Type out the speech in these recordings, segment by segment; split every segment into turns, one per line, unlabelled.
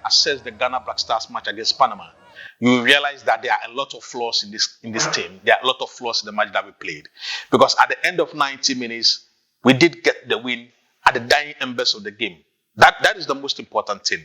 assess the Ghana Black Stars match against Panama, you will realize that there are a lot of flaws in this team. There are a lot of flaws in the match that we played. Because at the end of 90 minutes, we did get the win at the dying embers of the game. That is the most important thing.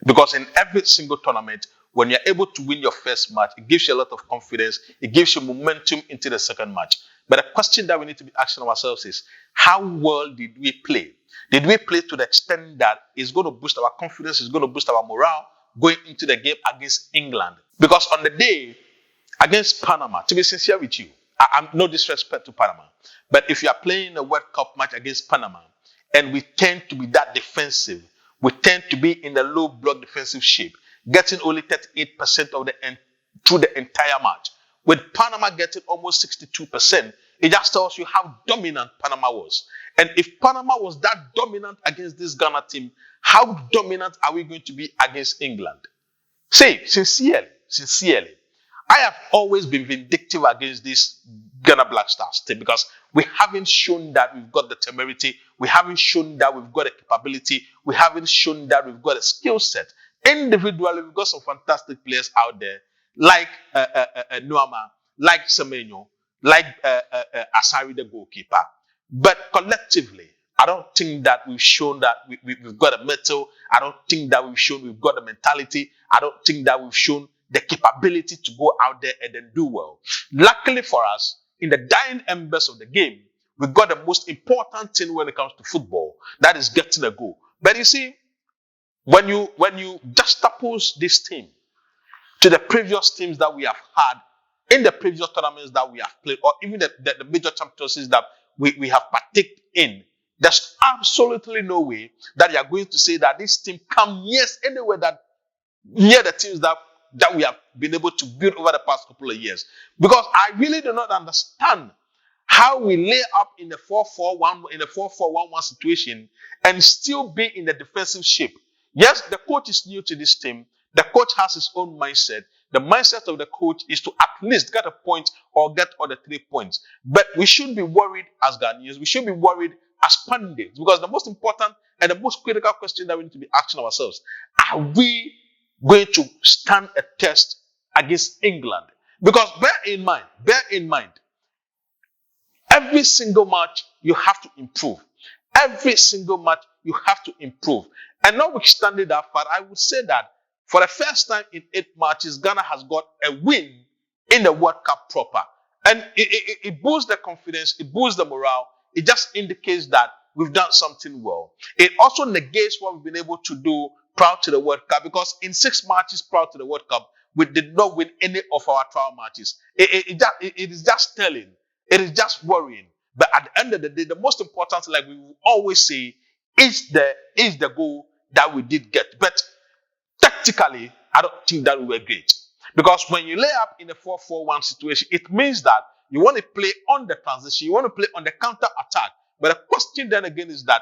Because in every single tournament, when you're able to win your first match, it gives you a lot of confidence. It gives you momentum into the second match. But the question that we need to be asking ourselves is, how well did we play? Did we play to the extent that it's going to boost our confidence, it's going to boost our morale going into the game against England? Because on the day against Panama, to be sincere with you, I'm no disrespect to Panama, but if you are playing a World Cup match against Panama and we tend to be that defensive, we tend to be in the low block defensive shape, getting only 38% of through the entire match, with Panama getting almost 62%, it just tells you how dominant Panama was. And if Panama was that dominant against this Ghana team, how dominant are we going to be against England? Say, sincerely, I have always been vindictive against this Ghana Black Stars team because we haven't shown that we've got the temerity, we haven't shown that we've got a capability, we haven't shown that we've got a skill set. Individually, we've got some fantastic players out there, like Nuama, like Semenyo, like Asari, the goalkeeper. But collectively, I don't think that we've shown that we've got a mettle. I don't think that we've shown we've got a mentality. I don't think that we've shown the capability to go out there and then do well. Luckily for us, in the dying embers of the game, we've got the most important thing when it comes to football, that is getting a goal. But you see, when you juxtapose this team to the previous teams that we have had in the previous tournaments that we have played, or even the major championships that we have partaken in, there's absolutely no way that you are going to say that this team come anywhere that near the teams that we have been able to build over the past couple of years. Because I really do not understand how we lay up in the 4-4-1, in the 4-4-1-1 situation and still be in the defensive shape. Yes, the coach is new to this team. The coach has his own mindset. The mindset of the coach is to at least get a point or get all the 3 points. But we should be worried as Ghanaians. We should be worried as pundits, because the most important and the most critical question that we need to be asking ourselves, are we going to stand a test against England? Because bear in mind, every single match you have to improve. Every single match you have to improve. And notwithstanding that fact, I would say that for the first time in 8 matches, Ghana has got a win in the World Cup proper. And it boosts the confidence, it boosts the morale. It just indicates that we've done something well. It also negates what we've been able to do prior to the World Cup, because in 6 matches prior to the World Cup, we did not win any of our trial matches. It is just telling. It is just worrying. But at the end of the day, the most important, like we will always say, is the goal that we did get. But tactically, I don't think that we were great. Because when you lay up in a 4-4-1 situation, it means that you want to play on the transition, you want to play on the counter-attack. But the question then again is that,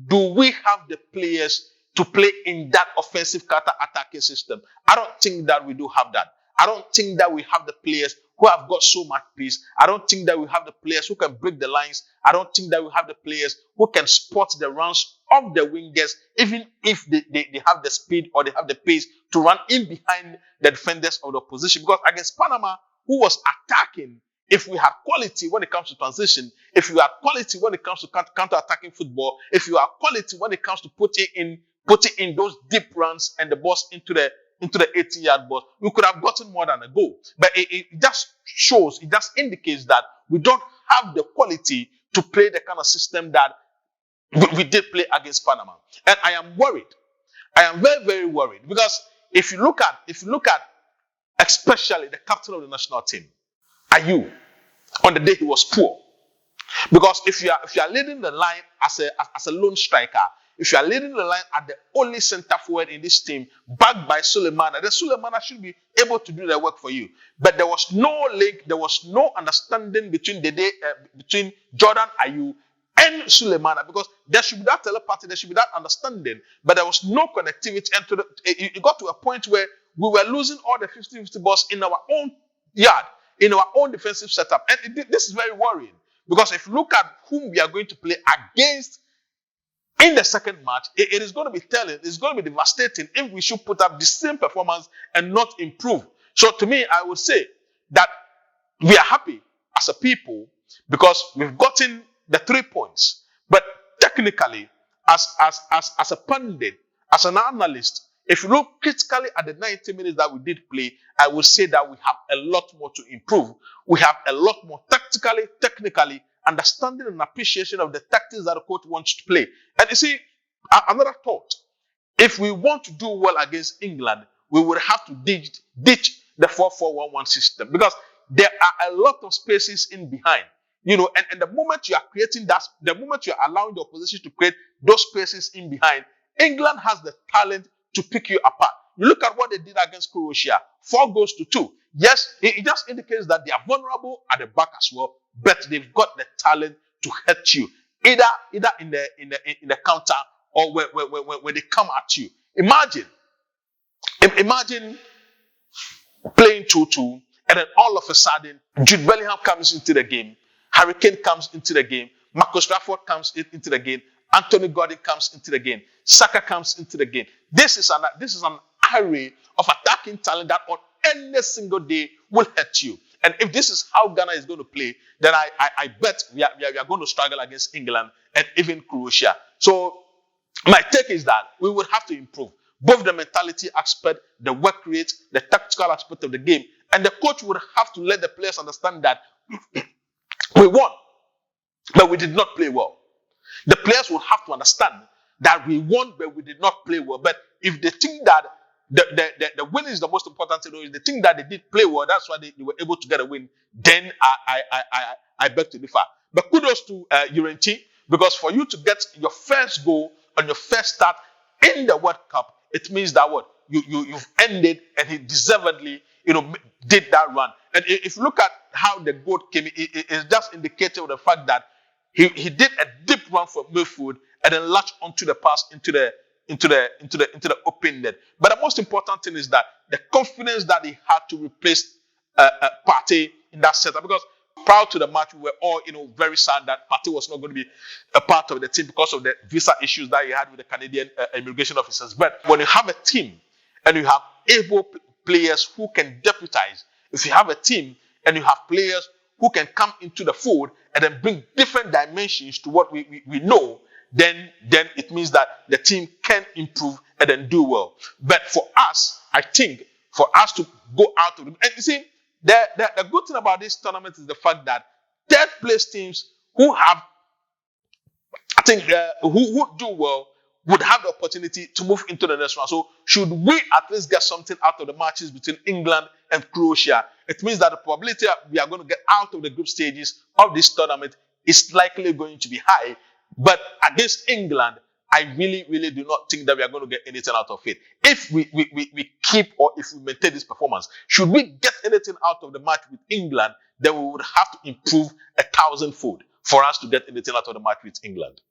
do we have the players to play in that offensive counter-attacking system? I don't think that we do have that. I don't think that we have the players who have got so much pace. I don't think that we have the players who can break the lines. I don't think that we have the players who can spot the runs of the wingers, even if they have the speed or they have the pace to run in behind the defenders of the opposition. Because against Panama, who was attacking, if we have quality when it comes to transition, if you have quality when it comes to counter-attacking football, if you have quality when it comes to putting in those deep runs and the balls into the 18-yard box, we could have gotten more than a goal. But it just shows, it just indicates that we don't have the quality to play the kind of system that we did play against Panama. And I am worried. I am very, very worried, because if you look at especially the captain of the national team, Ayew, on the day he was poor. Because if you are leading the line as a lone striker, if you are leading the line at the only center forward in this team, backed by Sulemana, then Sulemana should be able to do the work for you. But there was no link, there was no understanding between between Jordan Ayew and Sulemana, because there should be that telepathy, there should be that understanding, but there was no connectivity. And it got to a point where we were losing all the 50-50 balls in our own yard, in our own defensive setup. And this is very worrying, because if you look at whom we are going to play against in the second match, it is going to be telling, it's going to be devastating if we should put up the same performance and not improve. So to me, I would say that we are happy as a people because we've gotten the 3 points. But technically, as a pundit, as an analyst, if you look critically at the 90 minutes that we did play, I would say that we have a lot more to improve. We have a lot more tactically, technically, understanding and appreciation of the tactics that the coach wants to play. And you see, another thought, if we want to do well against England, we would have to ditch the 4-4-1-1 system because there are a lot of spaces in behind. You know, and the moment you are creating that, the moment you are allowing the opposition to create those spaces in behind, England has the talent to pick you apart. You look at what they did against Croatia, 4-2. Yes, it just indicates that they are vulnerable at the back as well, but they've got the talent to hurt you, either in the counter or when they come at you. Imagine playing 2-2, and then all of a sudden, Jude Bellingham comes into the game, Harry Kane comes into the game, Marcus Rashford comes into the game, Anthony Gordon comes into the game, Saka comes into the game. This is an array of attacking talent that on any single day will hurt you. And if this is how Ghana is going to play, then I bet we are going to struggle against England and even Croatia. So my take is that we will have to improve both the mentality aspect, the work rate, the tactical aspect of the game. And the coach would have to let the players understand that we won, but we did not play well. The players will have to understand that we won, but we did not play well. But if they think that the win is the most important thing, or if they think that they did play well, that's why they were able to get a win, then I beg to differ. But kudos to Yirenkyi, because for you to get your first goal on your first start in the World Cup, it means that what? You've ended, and he deservedly, did that run. And if you look at how the goal came, it's just indicative of the fact that he did a deep run from midfield and then latched onto the pass into the open net. But the most important thing is that the confidence that he had to replace Partey in that setup. Because prior to the match, we were all very sad that Partey was not going to be a part of the team because of the visa issues that he had with the Canadian immigration officers. But when you have a team and you have able players who can deputize, if you have a team and you have players who can come into the fold and then bring different dimensions to what we know, then it means that the team can improve and then do well. But for us, I think, for us to go out of the... And you see, the good thing about this tournament is the fact that third place teams who have, I think, who do well would have the opportunity to move into the next round. So should we at least get something out of the matches between England and Croatia, it means that the probability that we are going to get out of the group stages of this tournament is likely going to be high. But against England, I really, really do not think that we are going to get anything out of it. If we keep, or if we maintain this performance, should we get anything out of the match with England, then we would have to improve 1,000-fold for us to get anything out of the match with England.